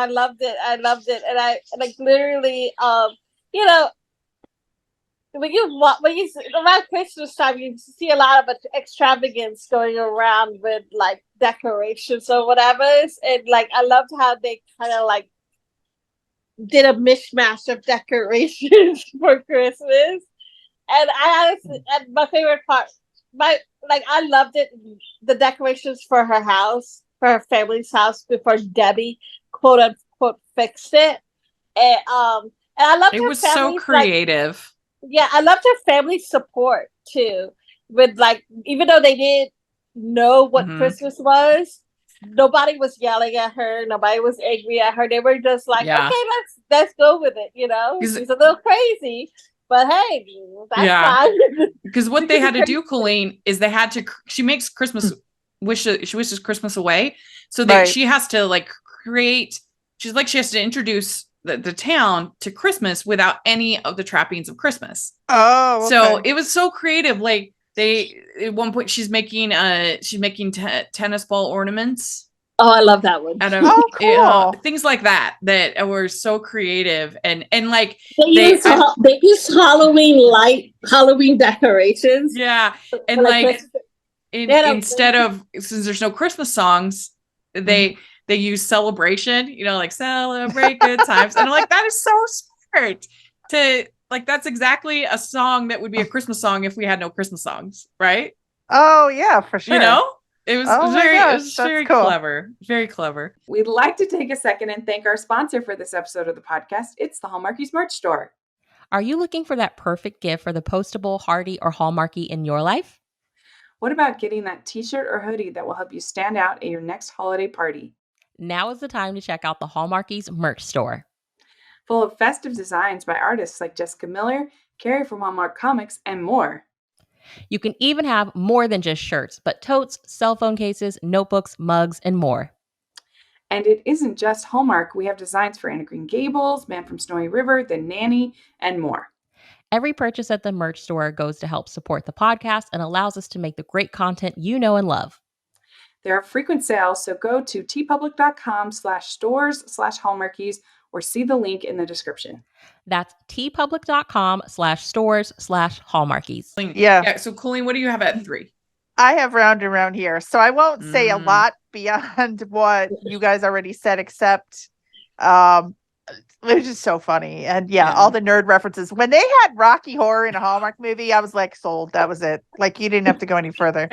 loved it. I loved it, and I like literally, you know, when you around Christmas time, you see a lot of extravagance going around with like decorations or whatever, and like I loved how they kind of like did a mishmash of decorations for Christmas, and and my favorite part, I loved it, the decorations for her house, for her family's house before Debbie quote unquote fixed it, and I loved it was so creative. Yeah, I loved her family support too. With like, even though they didn't know what Christmas was, nobody was yelling at her. Nobody was angry at her. They were just like, okay, let's go with it. You know, she's a little crazy, but hey, that's fine. Because what they had to do, Colleen, is they had to. She makes Christmas wishes. She wishes Christmas away, so that she has to like create. She has to introduce the town to Christmas without any of the trappings of Christmas. Oh, okay. So it was so creative. Like they, at one point, she's making tennis ball ornaments. Oh, I love that one. Out of, cool. Things like that were so creative and like they use Halloween decorations. Yeah, and like instead of, since there's no Christmas songs, they use celebration, like celebrate good times. And I'm like, that is so smart to like, that's exactly a song that would be a Christmas song if we had no Christmas songs. Right. Oh yeah, for sure. It was very cool. clever. Very clever. We'd like to take a second and thank our sponsor for this episode of the podcast. It's the Hallmarkies merch store. Are you looking for that perfect gift for the postable, Hardy, or Hallmarky in your life? What about getting that t-shirt or hoodie that will help you stand out at your next holiday party? Now is the time to check out the Hallmarkies merch store. Full of festive designs by artists like Jessica Miller, Carrie from Hallmark Comics, and more. You can even have more than just shirts, but totes, cell phone cases, notebooks, mugs, and more. And it isn't just Hallmark. We have designs for Anna Green Gables, Man from Snowy River, The Nanny, and more. Every purchase at the merch store goes to help support the podcast and allows us to make the great content you know and love. There are frequent sales, so go to tpublic.com/stores/Hallmarkies or see the link in the description. That's tpublic.com/stores/Hallmarkies. Yeah. So Colleen, what do you have at 3? I have round and round here. So I won't say a lot beyond what you guys already said, except it was just so funny. And all the nerd references. When they had Rocky Horror in a Hallmark movie, I was like, sold. That was it. Like, you didn't have to go any further.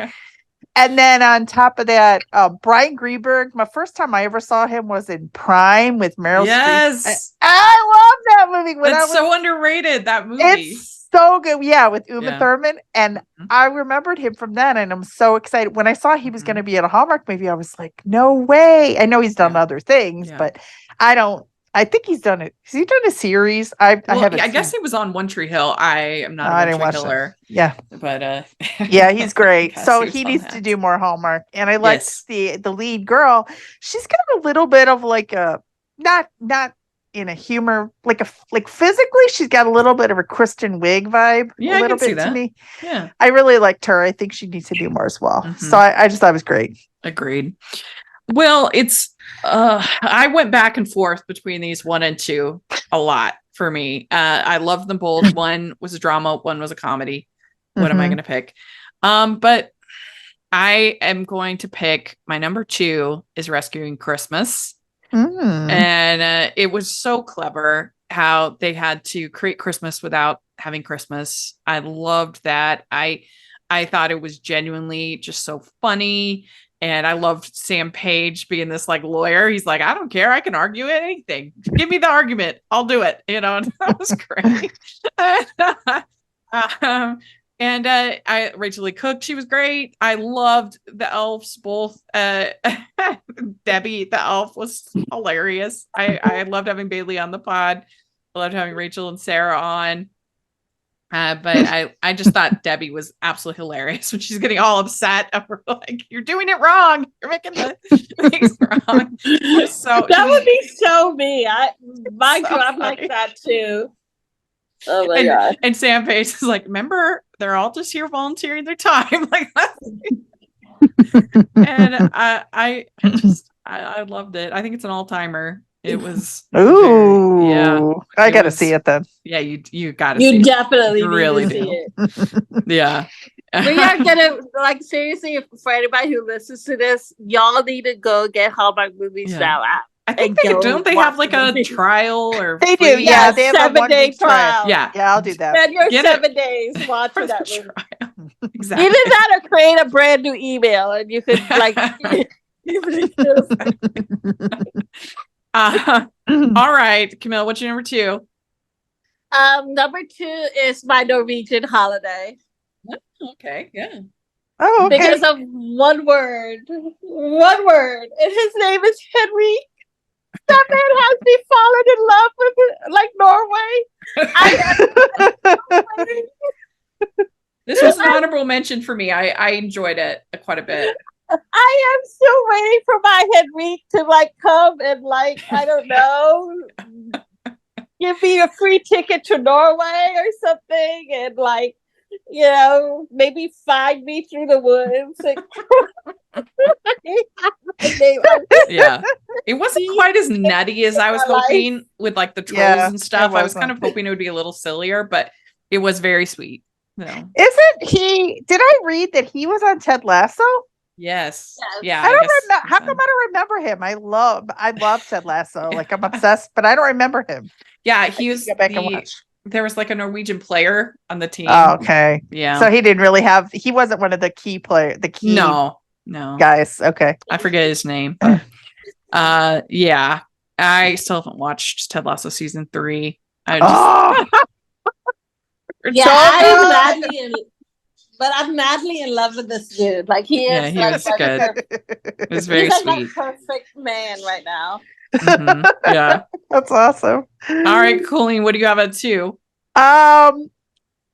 And then on top of that, Brian Greenberg, my first time I ever saw him was in Prime with Meryl Streep. I love that movie. That's so underrated, that movie. It's so good. Yeah, with Uma Thurman. And I remembered him from that, and I'm so excited. When I saw he was going to be in a Hallmark movie, I was like, no way. I know he's done other things, but I think he's done it. Has he done a series? I haven't. I guess he was on One Tree Hill. I am not a One Tree Hiller. Yeah, but yeah, he's great. So he needs to do more Hallmark. And I like the lead girl. She's got a little bit of like a not in a humor, like physically, she's got a little bit of a Kristen Wiig vibe. Yeah, a little I can bit see to that. me. Yeah, I really liked her. I think she needs to do more as well. So I just thought it was great. Agreed. Well, it's I went back and forth between these 1 and 2 a lot for me. I loved them both. One was a drama, one was a comedy. What am I going to pick? But I am going to pick my number 2 is Rescuing Christmas. Mm. And it was so clever how they had to create Christmas without having Christmas. I loved that. I thought it was genuinely just so funny. And I loved Sam Page being this like lawyer. He's like, I don't care. I can argue anything. Give me the argument. I'll do it. You know, and that was great. And Rachel Lee Cook, she was great. I loved the elves both. Debbie, the elf, was hilarious. I loved having Bailey on the pod. I loved having Rachel and Sarah on. But I just thought Debbie was absolutely hilarious when she's getting all upset over like, you're doing it wrong. You're making the things wrong. So that would be so me. My So God, I'm funny. like that too. Oh my God. And Sam Page is like, remember, they're all just here volunteering their time. Like, and I loved it. I think it's an all-timer. It was Ooh, yeah. I gotta see it then. Yeah, you gotta see You it. definitely You really need to see do. it. Yeah. We are gonna like seriously for anybody who listens to this, y'all need to go get Hallmark movies Yeah. now app. I think And don't they go have like watch a the trial or They do, free? yeah. Yes, They have a 7-day 1 week trial. trial. Yeah. Yeah, I'll do that. Spend your Get it 7 days watching For the that movie. trial. Exactly. Either that or create a brand new email and you could like All right, Camille, what's your number 2? number 2 is My Norwegian Holiday. Okay, yeah. Oh, okay. Because of one word. One word. And his name is Henry. That man has me fallen in love with it, like Norway. This was an honorable mention for me. I enjoyed it quite a bit. I am still waiting for my Henry to like come and like, I don't know, give me a free ticket to Norway or something and like, you know, maybe find me through the woods. Yeah. It wasn't quite as nutty as I was hoping with like the trolls and stuff. I was kind of hoping it would be a little sillier, but it was very sweet. No. Isn't he? Did I read that he was on Ted Lasso? Yes. Yes. Yeah. I don't remember. guess How come I don't remember him? I love Ted Lasso. Like I'm obsessed, but I don't remember him. Yeah, he was Go back and watch. there was like a Norwegian player on the team. Oh, okay. Yeah. So he didn't really have. He wasn't one of the key No. guys. Okay. I forget his name. But, yeah. I still haven't watched Ted Lasso season 3. I just Yeah, So I'm madly in love with this dude. Like he is. Yeah, he like, was like, good. It was very he's like sweet. the perfect man right now. Mhm. Yeah. That's awesome. All right, Colleen, what do you have at 2?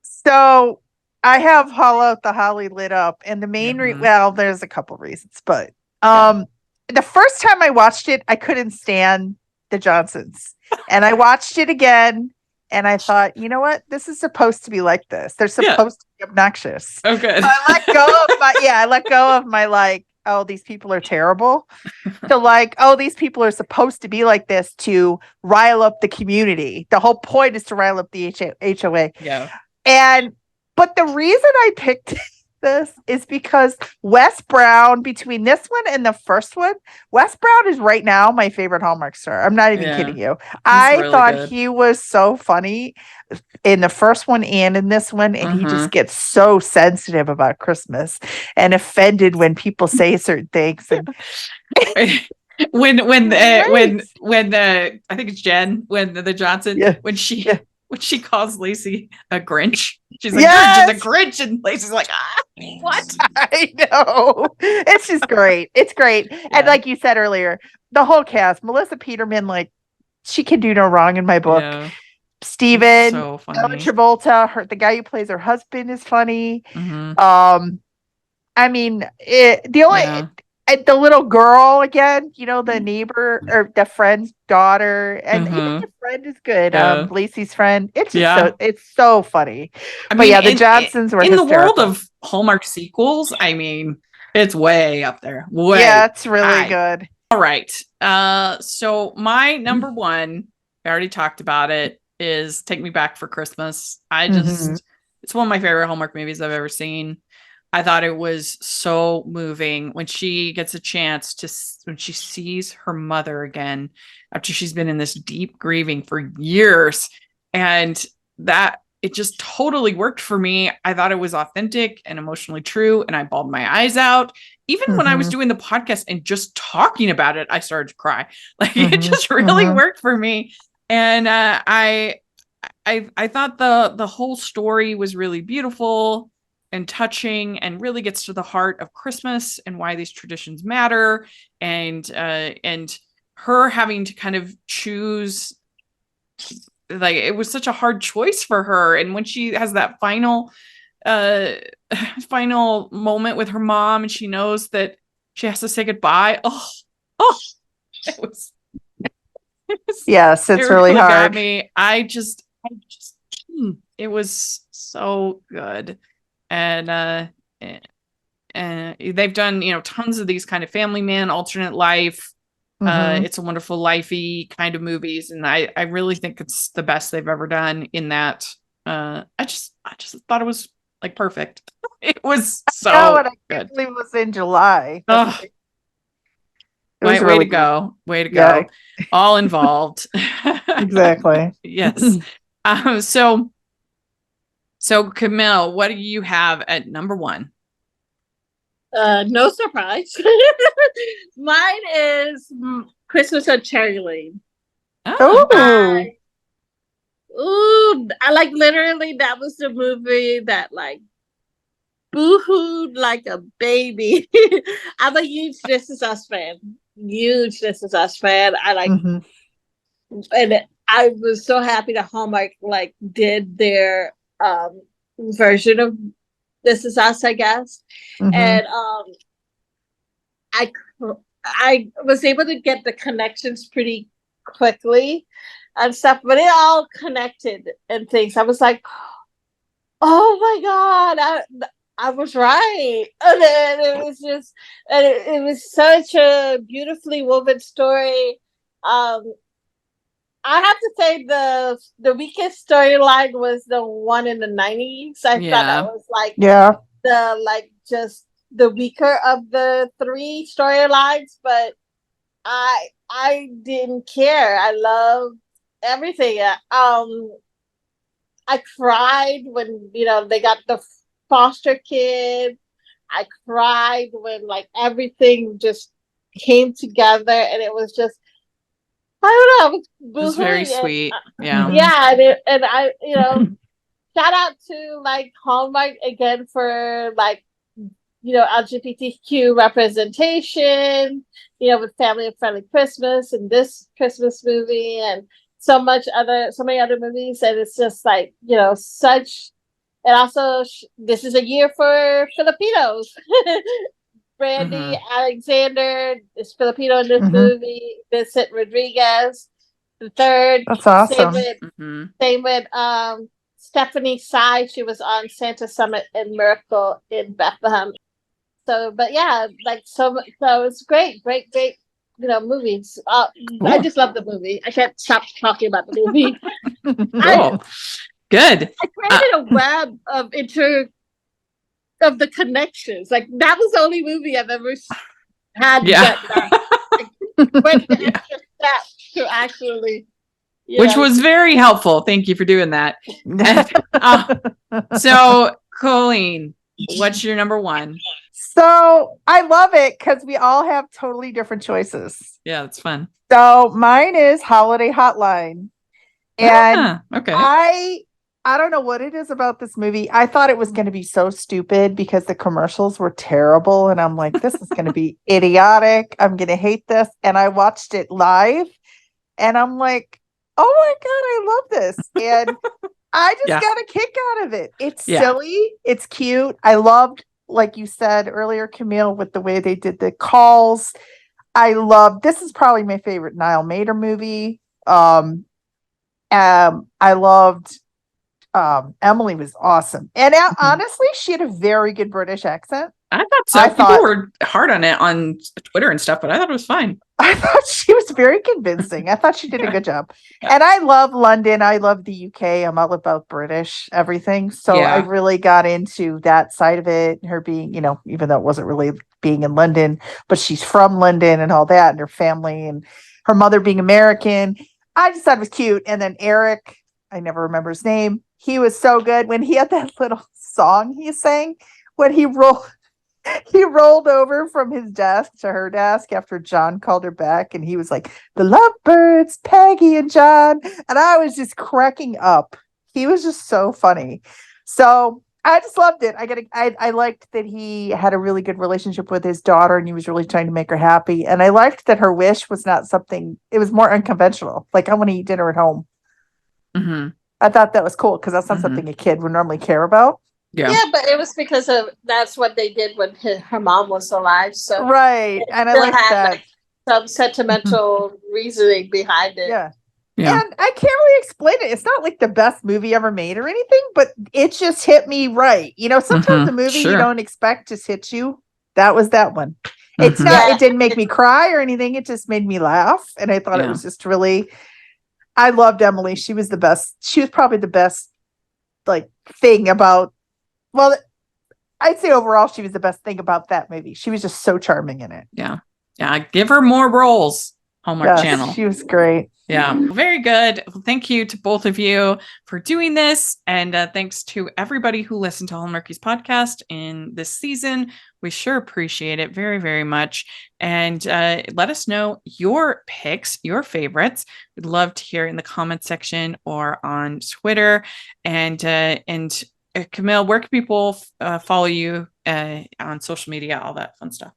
So I have Hollow the Holly Lit Up, and the main well, there's a couple reasons, but the first time I watched it, I couldn't stand the Johnsons, and I watched it again, and I thought, you know what, this is supposed to be like this. They're supposed to be obnoxious. Oh, good. So I let go of my like, oh, these people are terrible. So like, oh, these people are supposed to be like this to rile up the community. The whole point is to rile up the HOA. Yeah. But the reason I picked this is because Wes Brown, between this one and the first one, Wes Brown is right now my favorite Hallmark star. I'm not even kidding you. I really thought good. he was so funny in the first one and in this one, and he just gets so sensitive about Christmas and offended when people say certain things. And when I think it's Jen, when the Johnson, when she calls Lacey a Grinch, she's like, you're just a Grinch, and Lacey's like, what? I know. It's just great. It's great. Yeah. And like you said earlier, the whole cast, Melissa Peterman, like she can do no wrong in my book. Yeah. Steven, so Travolta, the guy who plays her husband is funny. I mean, the little girl again, you know, the neighbor or the friend's daughter, and even the friend is good. Lacey's friend. It's just it's so funny. But the Johnsons were in hysterical. the world of Hallmark sequels. I mean, it's way up there. It's really good. All right. So my number 1, I already talked about it, is Take Me Back for Christmas. It's one of my favorite Hallmark movies I've ever seen. I thought it was so moving when she gets a chance when she sees her mother again after she's been in this deep grieving for years. And that it just totally worked for me. I thought it was authentic and emotionally true. And I bawled my eyes out. Even when I was doing the podcast and just talking about it, I started to cry. Like it just really worked for me. And I thought the whole story was really beautiful and touching and really gets to the heart of Christmas and why these traditions matter. And her having to kind of choose, like it was such a hard choice for her. And when she has that final moment with her mom and she knows that she has to say goodbye. It was yes, it's really hard. Got me. I just it was so good. And they've done, tons of these kind of Family Man, Alternate Life, It's a Wonderful Lifey kind of movies. And I really think it's the best they've ever done in that. I just thought it was like perfect. It was so good. I can't believe it was in July. Way to go. Way to go. All involved. Exactly. Yes. So Camille, what do you have at number 1? No surprise. Mine is Christmas on Cherry Lane. Oh. I like literally that was the movie that like boo-hooed like a baby. I'm a huge This Is Us fan. I like and I was so happy that Hallmark like did their version of This Is Us, I guess. And I was able to get the connections pretty quickly and stuff, but it all connected and things. I was like, oh my God, I was right. And then it was just, and it was such a beautifully woven story. I have to say the weakest storyline was the one in the 90s. I thought that was like just the weaker of the 3 storylines, but I didn't care. I loved everything. I cried when they got the foster kid. I cried when like everything just came together, and it was just, I don't know. It was very sweet. Yeah. Yeah. And I, shout out to like Hallmark again for like, LGBTQ representation, with Family and Friendly Christmas and this Christmas movie and so many other movies. And it's just like, such, and also this is a year for Filipinos. Brandy Alexander is Filipino in this movie. Vincent Rodriguez, the third. That's awesome. Same with Stephanie Tsai. She was on Santa Summit and Miracle in Bethlehem. So, but yeah, like so it's great, movies. Cool. I just love the movie. I can't stop talking about the movie. Cool. Good. I created a web of the connections. Like that was the only movie I've ever had that went the extra step to actually, which was very helpful. Thank you for doing that. So Colleen, what's your number 1? So I love it because we all have totally different choices. Yeah, that's fun. So mine is Holiday Hotline. And okay. I don't know what it is about this movie. I thought it was going to be so stupid because the commercials were terrible. And I'm like, this is going to be idiotic. I'm going to hate this. And I watched it live and I'm like, oh my God, I love this. And I just got a kick out of it. It's silly. It's cute. I loved, like you said earlier, Camille, with the way they did the calls. This is probably my favorite Niall Mater movie. I loved Emily was awesome. And honestly, she had a very good British accent. I thought so. People were hard on it on Twitter and stuff, but I thought it was fine. I thought she was very convincing. I thought she did a good job. And I love London. I love the UK. I'm all about British everything. So I really got into that side of it. Her being, even though it wasn't really being in London, but she's from London and all that, and her family and her mother being American. I just thought it was cute. And then Eric, I never remember his name. He was so good when he had that little song he sang when he rolled over from his desk to her desk after John called her back, and he was like, "The lovebirds, Peggy and John," and I was just cracking up. He was just so funny. So I just loved it. I liked that he had a really good relationship with his daughter, and he was really trying to make her happy. And I liked that her wish was not something; it was more unconventional. Like, I want to eat dinner at home. Mm-hmm. I thought that was cool because that's not something a kid would normally care about. Yeah, but it was because that's what they did when her mom was alive. So right, and I like that. Like, some sentimental reasoning behind it. Yeah. And I can't really explain it. It's not like the best movie ever made or anything, but it just hit me right. Sometimes the movie you don't expect just hits you. That was that one. It's not. It didn't make me cry or anything. It just made me laugh, and I thought it was just really. I loved Emily. She was the best. She was probably the best, thing about. Well, I'd say overall she was the best thing about that movie. She was just so charming in it. Yeah. Give her more roles, Hallmark Channel. She was great. Yeah. Very good. Well, thank you to both of you for doing this. And thanks to everybody who listened to Hallmarkies podcast in this season. We sure appreciate it very, very much. And let us know your picks, your favorites. We'd love to hear in the comment section or on Twitter. And Camille, where can people follow you on social media, all that fun stuff?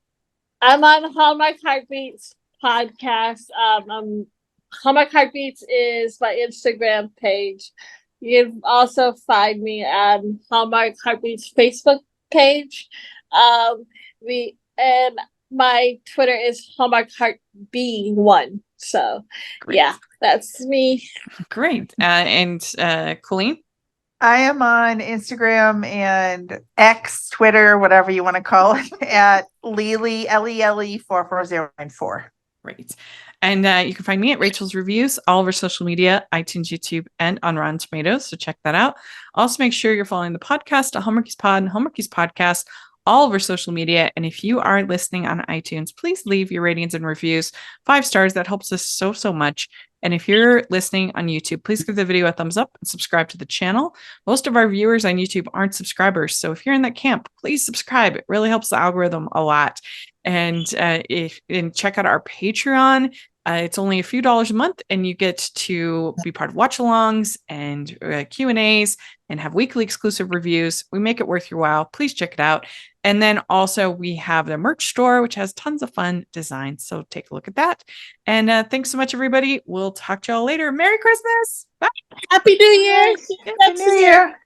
I'm on Hallmark Heartbeats podcast. Hallmark Heartbeats is my Instagram page. You can also find me on Hallmark Heartbeats Facebook page. And my Twitter is Hallmark Heartb1. So yeah, that's me. Great. And Colleen? I am on Instagram and X, Twitter, whatever you want to call it, at Lele, Lele 44094. Great. And you can find me at Rachel's Reviews, all over social media, iTunes, YouTube, and on Rotten Tomatoes. So check that out. Also, make sure you're following the podcast at Hallmarkies Pod and Hallmarkies Podcast, all over social media. And if you are listening on iTunes, please leave your ratings and reviews. 5 stars. That helps us so, so much. And if you're listening on YouTube, please give the video a thumbs up and subscribe to the channel. Most of our viewers on YouTube aren't subscribers. So if you're in that camp, please subscribe. It really helps the algorithm a lot. And check out our Patreon. It's only a few dollars a month, and you get to be part of watch-alongs and Q&As and have weekly exclusive reviews. We make it worth your while. Please check it out. And then also we have the merch store, which has tons of fun designs. So take a look at that. And thanks so much, everybody. We'll talk to y'all later. Merry Christmas. Bye. Happy New Year. Happy New Year.